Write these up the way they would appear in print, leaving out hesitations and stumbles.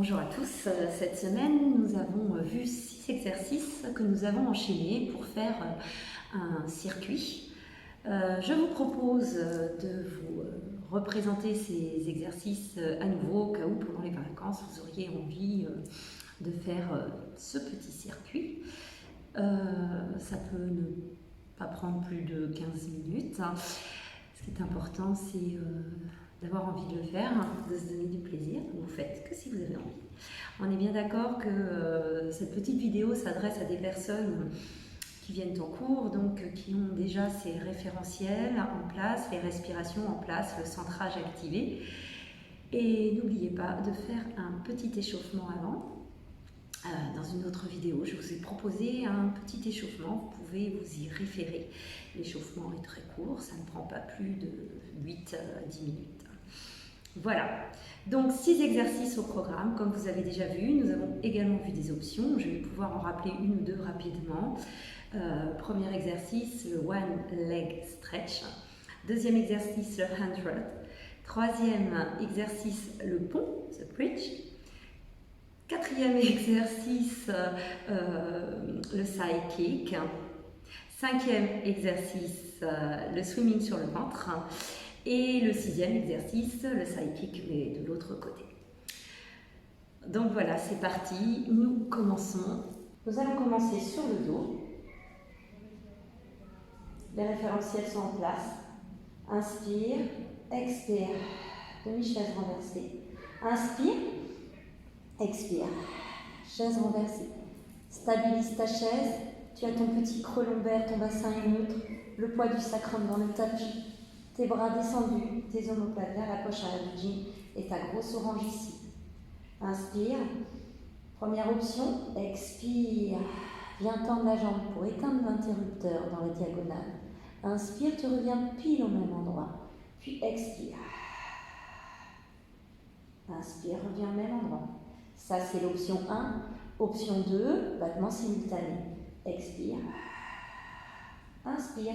Bonjour à tous. Cette semaine, nous avons vu 6 exercices que nous avons enchaînés pour faire un circuit. Je vous propose de vous représenter ces exercices à nouveau au cas où pendant les vacances vous auriez envie de faire ce petit circuit. Ça peut ne pas prendre plus de 15 minutes. Ce qui est important, c'est d'avoir envie de le faire, de se donner du plaisir. Vous faites que si vous avez envie. On est bien d'accord que cette petite vidéo s'adresse à des personnes qui viennent en cours, donc qui ont déjà ces référentiels en place, les respirations en place, le centrage activé. Et n'oubliez pas de faire un petit échauffement avant. Dans une autre vidéo, je vous ai proposé un petit échauffement, vous pouvez vous y référer. L'échauffement est très court, ça ne prend pas plus de 8 à 10 minutes. Voilà, donc 6 exercices au programme, comme vous avez déjà vu. Nous avons également vu des options, je vais pouvoir en rappeler une ou deux rapidement. Premier exercice, le One Leg Stretch. Deuxième exercice, le Hand Roll. Troisième exercice, le pont, the bridge. Quatrième exercice, le side kick. Cinquième exercice, le swimming sur le ventre. Et le sixième exercice, le side kick, mais de l'autre côté. Donc voilà, c'est parti, nous commençons. Nous allons commencer sur le dos. Les référentiels sont en place. Inspire, expire, demi-chaise renversée. Inspire, expire, chaise renversée. Stabilise ta chaise, tu as ton petit creux lombaire, ton bassin est neutre, le poids du sacrum dans le tapis, tes bras descendus, tes omoplates vers la poche arrière du jean et ta grosse orange ici. Inspire, première option, expire, viens tendre la jambe pour éteindre l'interrupteur dans la diagonale. Inspire, tu reviens pile au même endroit, puis expire. Inspire, reviens au même endroit. Ça, c'est l'option 1. Option 2, battement simultané. Expire. Inspire.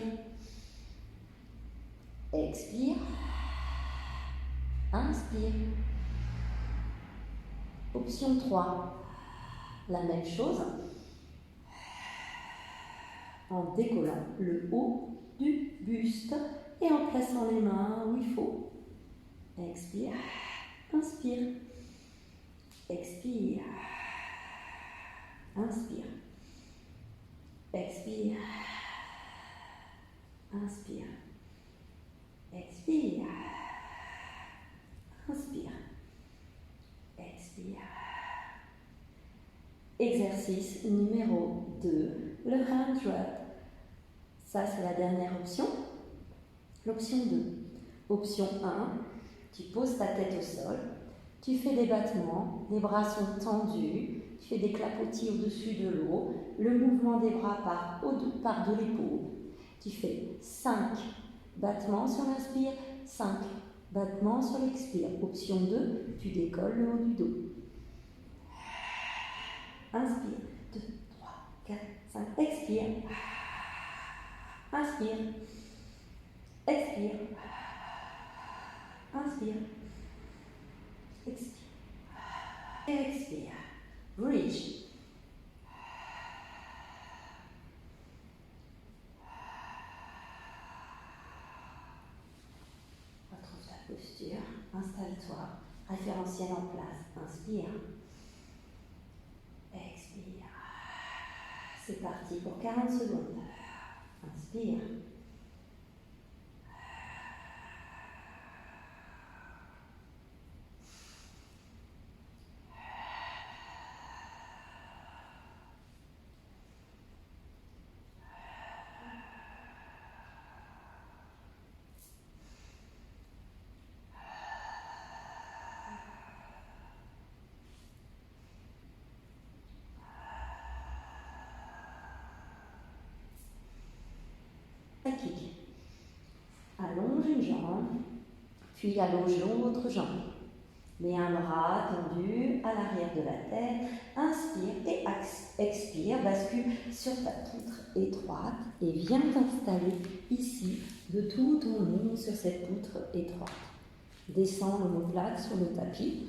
Expire. Inspire. Option 3. La même chose. En décollant le haut du buste et en plaçant les mains où il faut. Expire. Inspire. Expire. Inspire. Expire. Inspire. Expire. Inspire. Expire. Exercice numéro 2, le hand drop. Ça, c'est la dernière option. L'option 2. Option 1, tu poses ta tête au sol, tu fais des battements, les bras sont tendus, tu fais des clapotis au-dessus de l'eau, le mouvement des bras part de l'épaule. Tu fais 5 battements sur l'inspire, 5 battements sur l'expire. Option 2, tu décolles le haut du dos. Inspire, 2, 3, 4, 5, expire. Inspire, expire. Inspire, expire. Expire. Bridge. Retrouve ta posture. Installe-toi. Référentiel en place. Inspire. Expire. C'est parti pour 40 secondes. Inspire. Kick. Allonge une jambe, puis allonge l'autre jambe. Mets un bras tendu à l'arrière de la tête. Inspire et expire. Bascule sur ta poutre étroite et viens t'installer ici de tout ton long sur cette poutre étroite. Descends l'omoplate sur le tapis.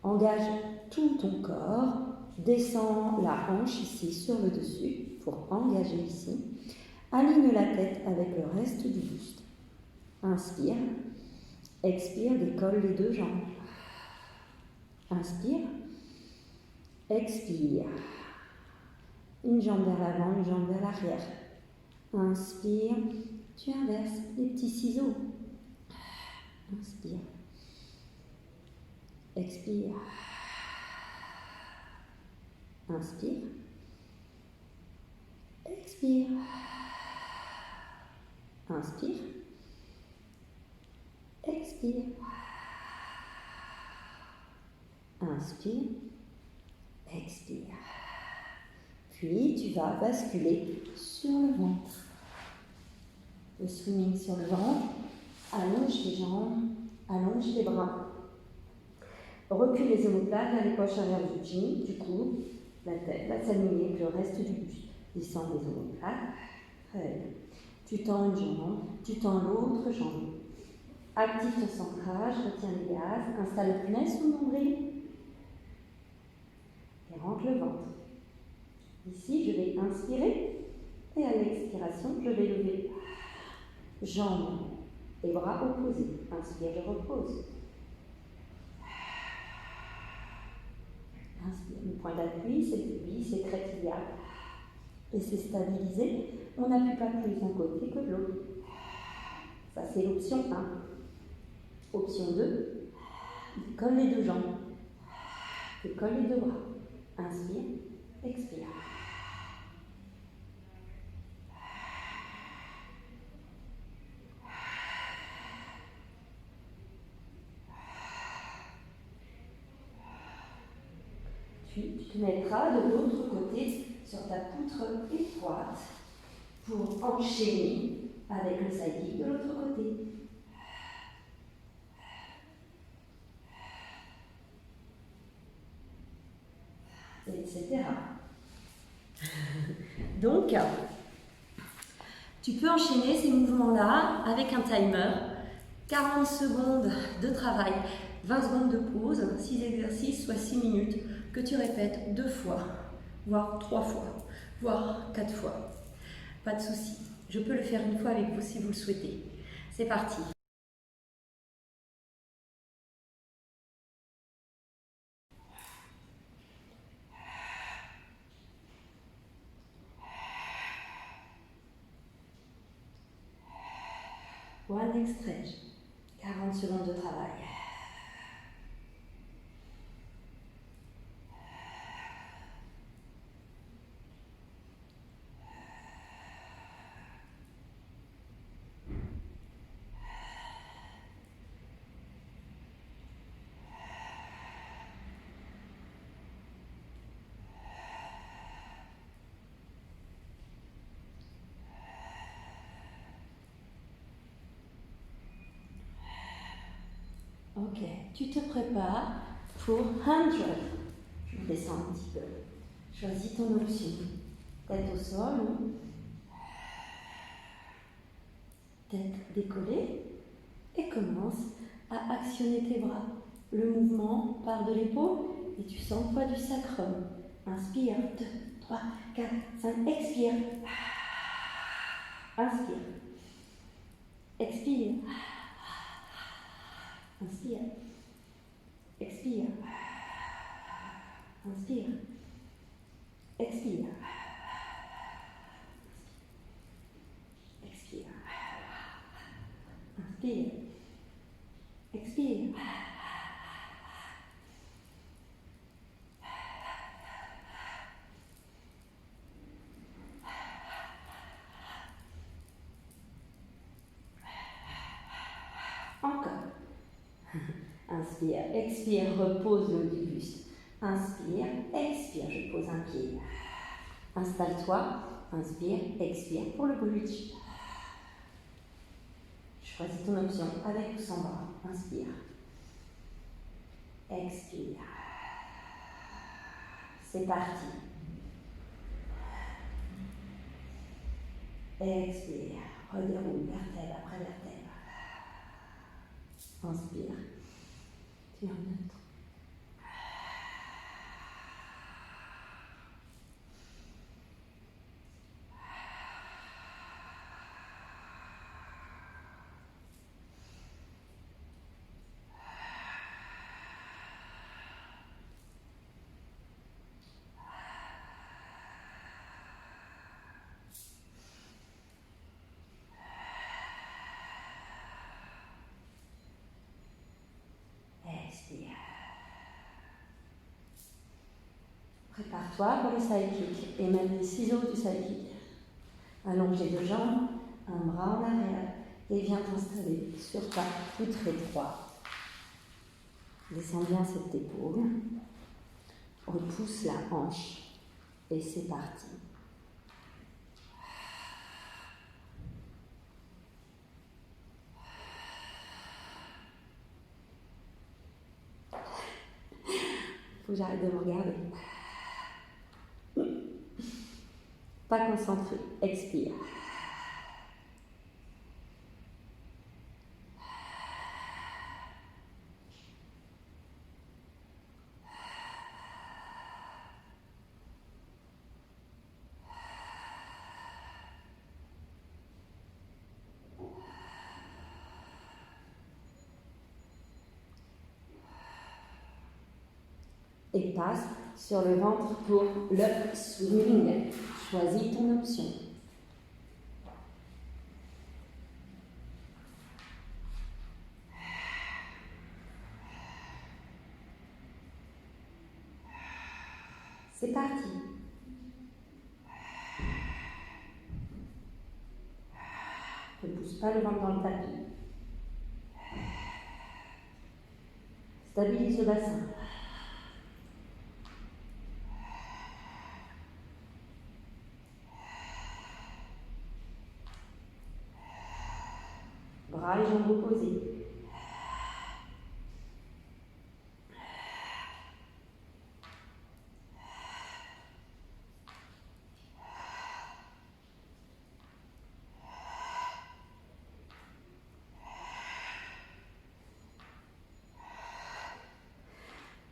Engage tout ton corps, descends la hanche ici sur le dessus pour engager ici. Aligne la tête avec le reste du buste. Inspire, expire, décolle les deux jambes. Inspire, expire. Une jambe vers l'avant, une jambe vers l'arrière. Inspire, tu inverses les petits ciseaux. Inspire, expire. Inspire, expire. Inspire, expire. Inspire, expire. Puis tu vas basculer sur le ventre. Le swimming sur le ventre, allonge les jambes, allonge les bras. Recule les omoplates vers les poches arrière du jean, du coude. La tête va s'aligner avec le reste du buste. Descends les omoplates. Très bien. Tu tends une jambe, tu tends l'autre jambe. Active ton centrage, retiens les gaz, installe le punais sous le nombril et rentre le ventre. Ici, je vais inspirer et à l'expiration, je vais lever jambes et bras opposés. Inspire, je repose. Inspire, le point d'appui, c'est le pubis, c'est crête-iliaque. Et c'est stabilisé. On n'appuie pas plus d'un côté que de l'autre. Ça, c'est l'option 1. Option 2, décolle les deux jambes. Décolle les deux bras. Inspire, expire. Puis tu te mettras de l'autre côté sur ta poutre étroite pour enchaîner avec le side kick de l'autre côté. Etc. Donc, tu peux enchaîner ces mouvements-là avec un timer. 40 secondes de travail, 20 secondes de pause, 6 exercices, soit 6 minutes, que tu répètes 2 fois, voire 3 fois, voire 4 fois. Pas de souci, je peux le faire une fois avec vous si vous le souhaitez. C'est parti. One leg stretch, 40 secondes de travail. Ok, tu te prépares pour 100. Je descends un petit peu. Choisis ton option. Tête au sol ou tête décollée et commence à actionner tes bras. Le mouvement part de l'épaule et tu sens le poids du sacrum. Inspire, 2, 3, 4, 5, expire. Inspire. Expire. Inspire. Expire. Inspire. Expire. Expire. Inspire. Expire. Encore. Inspire, expire, repose le du buste. Inspire, expire, je pose un pied. Installe-toi, inspire, expire pour le bridge. Choisis ton option, avec ou sans bras. Inspire. Expire. C'est parti. Expire. Redéroule vertèbre après vertèbre. Inspire. Tu es en neutre. Prépare-toi pour le side kick et même les ciseaux du side kick. Allonge les deux jambes, un bras en arrière et viens t'installer sur ta poutre étroite. Descends bien cette épaule, repousse la hanche et c'est parti. Faut que j'arrête de me regarder. Pas concentré, expire. Et passe sur le ventre pour le swimming. Choisis ton option. C'est parti. Ne pousse pas le ventre dans le tapis. Stabilise le bassin. Bras et jambes opposés.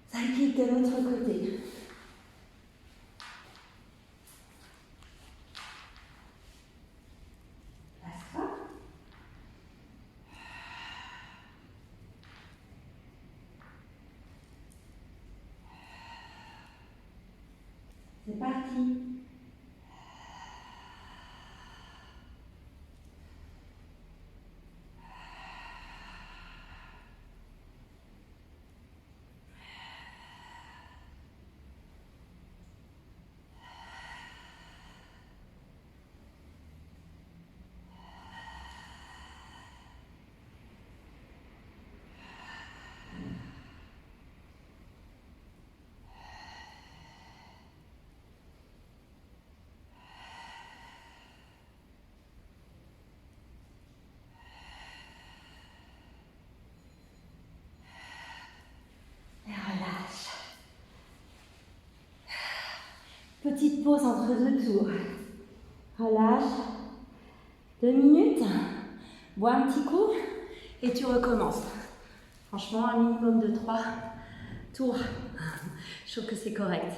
Ça quitte de l'autre côté. Place-toi. C'est parti. Et relâche. Petite pause entre deux tours. Relâche. 2 minutes. Bois un petit coup et tu recommences. Franchement, un minimum de 3 tours. Je trouve que c'est correct.